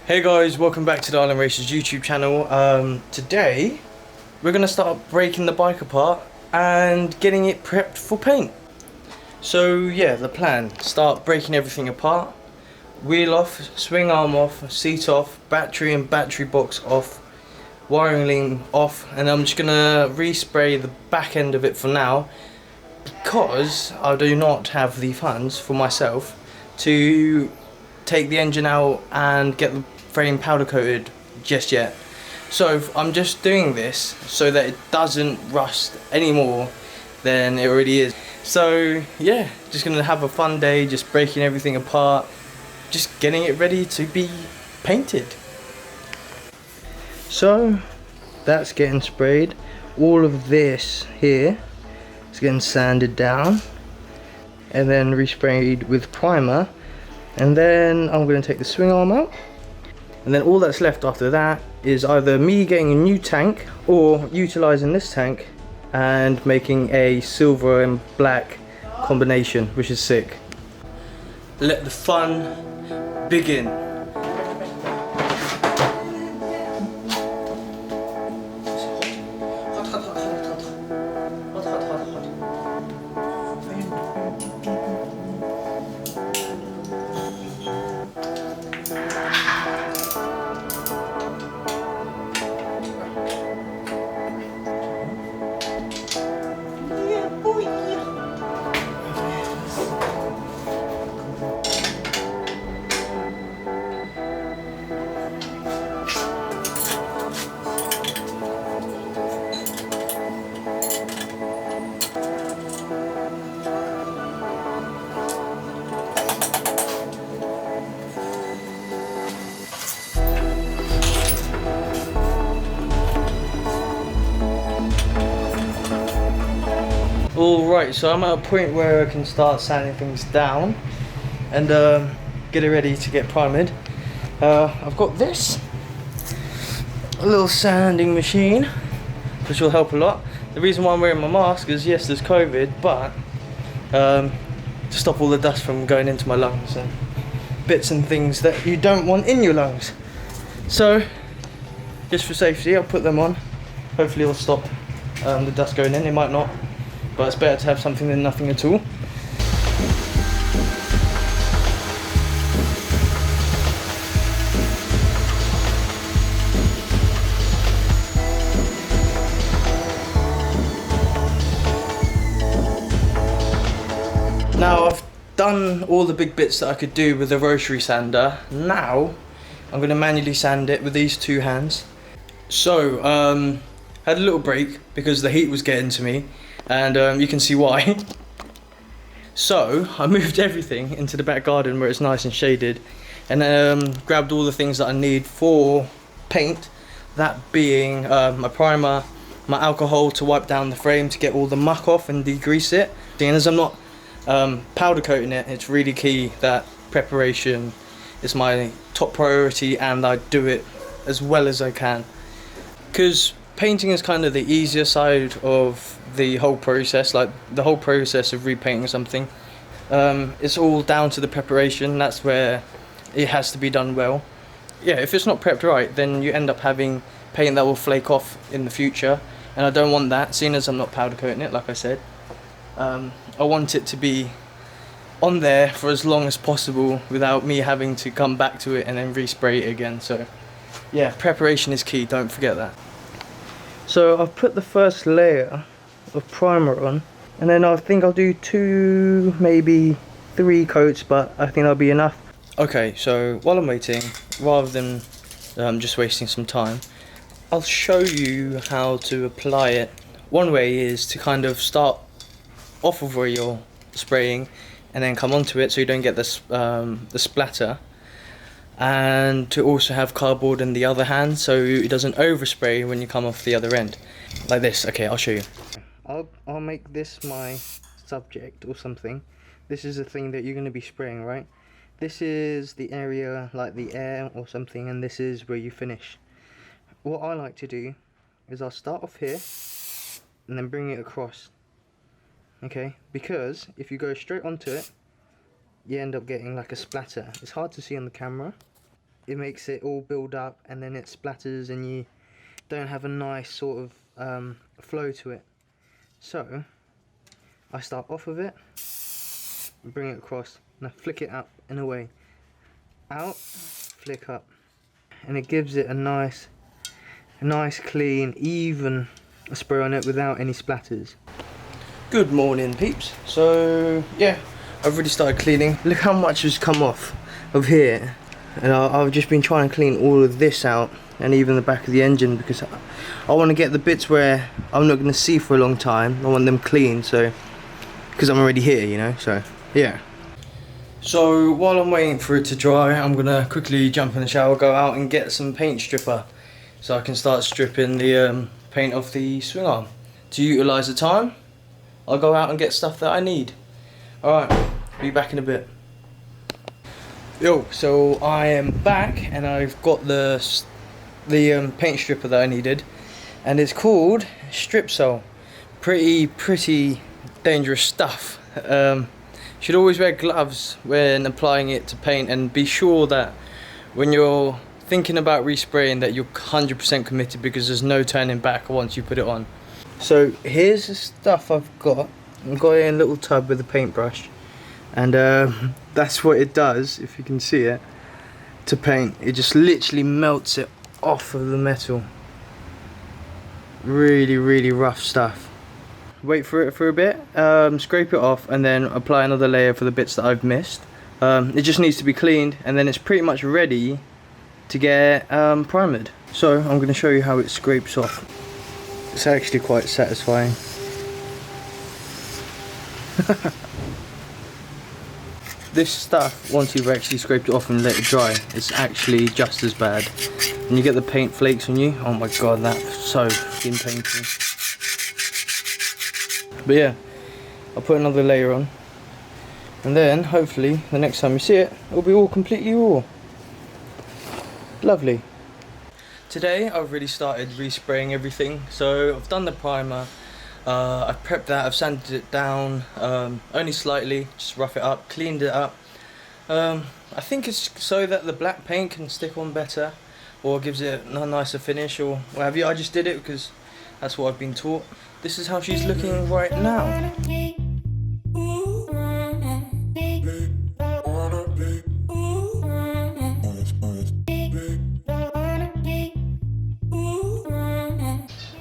Hey guys, welcome back to the Island Racers YouTube channel. Today we're going to start breaking the bike apart and getting it prepped for paint. So yeah, the plan, start breaking everything apart, wheel off, swing arm off, seat off, battery and battery box off, wiring link off, and I'm just going to respray the back end of it for now because I do not have the funds for myself to take the engine out and get the frame powder coated just yet. So I'm just doing this so that it doesn't rust any more than it already is. So yeah, just gonna have a fun day, just breaking everything apart, just getting it ready to be painted. So that's getting sprayed. All of this here is getting sanded down and then resprayed with primer. And then I'm going to take the swing arm out, and then all that's left after that is either me getting a new tank or utilising this tank and making a silver and black combination, which is sick. Let the fun begin. Alright, so I'm at a point where I can start sanding things down and get it ready to get primed. I've got this a little sanding machine which will help a lot. The reason why I'm wearing my mask is yes, there's COVID, but to stop all the dust from going into my lungs and bits and things that you don't want in your lungs. So just for safety, I'll put them on. Hopefully it'll stop the dust going in. It might not, but it's better to have something than nothing at all. Now I've done all the big bits that I could do with the rotary sander. Now I'm going to manually sand it with these two hands. So had a little break because the heat was getting to me, and you can see why. So I moved everything into the back garden where it's nice and shaded, and grabbed all the things that I need for paint, that being my primer, my alcohol to wipe down the frame to get all the muck off and degrease it. Seeing as I'm not powder coating it, it's really key that preparation is my top priority and I do it as well as I can, because painting is kind of the easier side of the whole process. Like the whole process of repainting something, it's all down to the preparation. That's where it has to be done well. Yeah, if it's not prepped right, then you end up having paint that will flake off in the future, and I don't want that, seeing as I'm not powder coating it, like I said. I want it to be on there for as long as possible without me having to come back to it and then respray it again. So yeah, preparation is key, don't forget that. So I've put the first layer of primer on, and then I think I'll do 2, maybe 3 coats, but I think that'll be enough. Okay, so while I'm waiting, rather than just wasting some time, I'll show you how to apply it. One way is to kind of start off of where you're spraying and then come onto it so you don't get this, the splatter, and to also have cardboard in the other hand so it doesn't overspray when you come off the other end like this. Okay, I'll show you. I'll make this my subject or something. This is the thing that you're going to be spraying, right? This is the area like the air or something, and this is where you finish. What I like to do is I'll start off here and then bring it across. Okay, because if you go straight onto it, you end up getting like a splatter. It's hard to see on the camera, it makes it all build up, and then it splatters and you don't have a nice sort of flow to it. So I start off of it, bring it across, and I flick it up and away. Out, flick up, and it gives it a nice clean, even spray on it without any splatters. Good morning, peeps. So yeah, I've already started cleaning. Look how much has come off of here, and I've just been trying to clean all of this out, and even the back of the engine, because I want to get the bits where I'm not going to see for a long time. I want them clean, so because I'm already here, you know. So yeah. So while I'm waiting for it to dry, I'm gonna quickly jump in the shower, go out and get some paint stripper, so I can start stripping the paint off the swing arm. To utilise the time, I'll go out and get stuff that I need. Alright, be back in a bit. Yo, so I am back and I've got the paint stripper that I needed, and it's called Strip Sol. Pretty dangerous stuff. Should always wear gloves when applying it to paint, and be sure that when you're thinking about respraying that you're 100% committed, because there's no turning back once you put it on. So here's the stuff I've got. I've got it in a little tub with a paintbrush, and that's what it does, if you can see it, to paint. It just literally melts it off of the metal. Really rough stuff. Wait for it for a bit, scrape it off, and then apply another layer for the bits that I've missed. It just needs to be cleaned, and then it's pretty much ready to get primered. So I'm going to show you how it scrapes off. It's actually quite satisfying. This stuff, once you've actually scraped it off and let it dry, it's actually just as bad. And you get the paint flakes on you. Oh my god, that's so fucking painful. But yeah, I'll put another layer on, and then hopefully the next time you see it, it'll be all completely raw. Lovely. Today I've really started respraying everything. So I've done the primer, I've prepped that, I've sanded it down, only slightly, just rough it up, cleaned it up. I think it's so that the black paint can stick on better, or gives it a nicer finish, or what have you. I just did it because that's what I've been taught. This is how she's looking right now.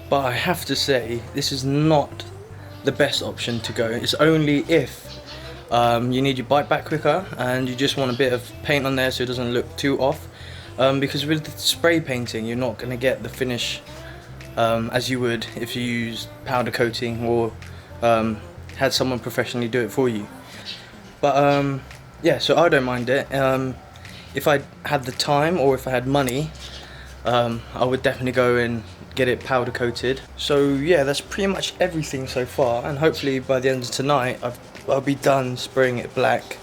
But I have to say, this is not the best option to go. It's only if you need your bite back quicker and you just want a bit of paint on there so it doesn't look too off. Because with the spray painting, you're not going to get the finish as you would if you used powder coating or had someone professionally do it for you. But yeah, so I don't mind it. If I had the time, or if I had money, I would definitely go and get it powder coated. So yeah, that's pretty much everything so far, and hopefully by the end of tonight I'll be done spraying it black,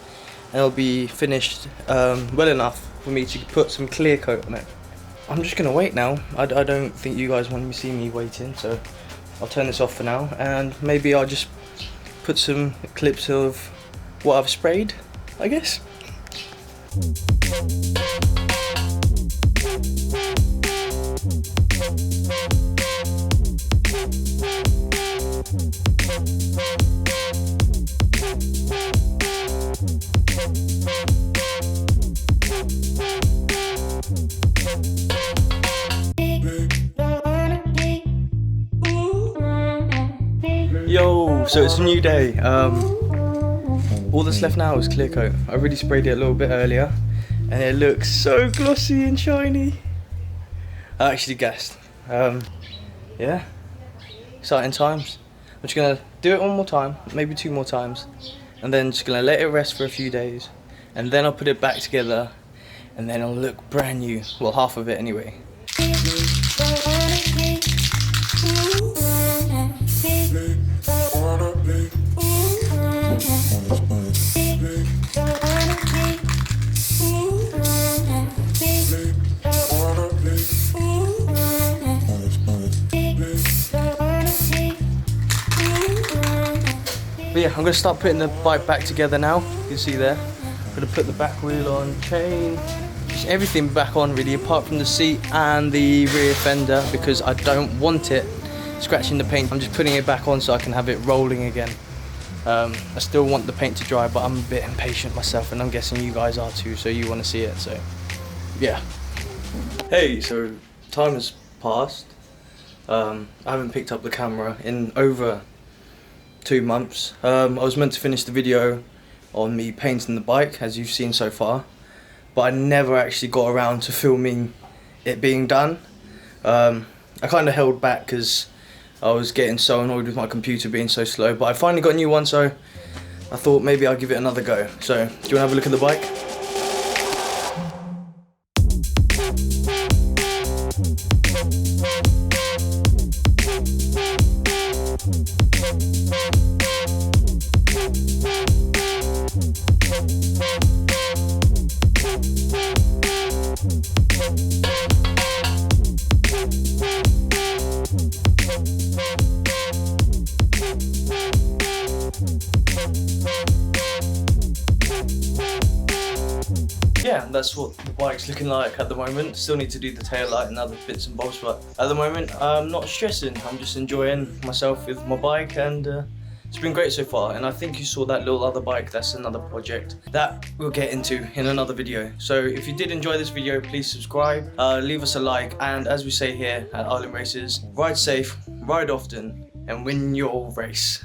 and it'll be finished well enough for me to put some clear coat on it. I'm just gonna wait now. I don't think you guys want to see me waiting, so I'll turn this off for now, and maybe I'll just put some clips of what I've sprayed, I guess. Yo, so it's a new day. All that's left now is clear coat. I already sprayed it a little bit earlier, and it looks so glossy and shiny. I actually guessed. Yeah, exciting times. I'm just gonna do it one more time, maybe 2 more times, and then just gonna let it rest for a few days, and then I'll put it back together, and then it'll look brand new. Well, half of it anyway. But yeah, I'm going to start putting the bike back together now. You can see there. I'm going to put the back wheel on, chain, everything back on really, apart from the seat and the rear fender, because I don't want it scratching the paint. I'm just putting it back on so I can have it rolling again. I still want the paint to dry, but I'm a bit impatient myself, and I'm guessing you guys are too, so you want to see it, so yeah. Hey, so time has passed. I haven't picked up the camera in over 2 months. I was meant to finish the video on me painting the bike, as you've seen so far, but I never actually got around to filming it being done. I kind of held back because I was getting so annoyed with my computer being so slow, but I finally got a new one, so I thought maybe I'll give it another go. So, do you want to have a look at the bike? Yeah, that's what the bike's looking like at the moment. Still need to do the tail light and other bits and bobs, but at the moment I'm not stressing. I'm just enjoying myself with my bike, and it's been great so far. And I think you saw that little other bike. That's another project that we'll get into in another video. So if you did enjoy this video, please subscribe, leave us a like, and as we say here at Island Races, ride safe, ride often, and win your race.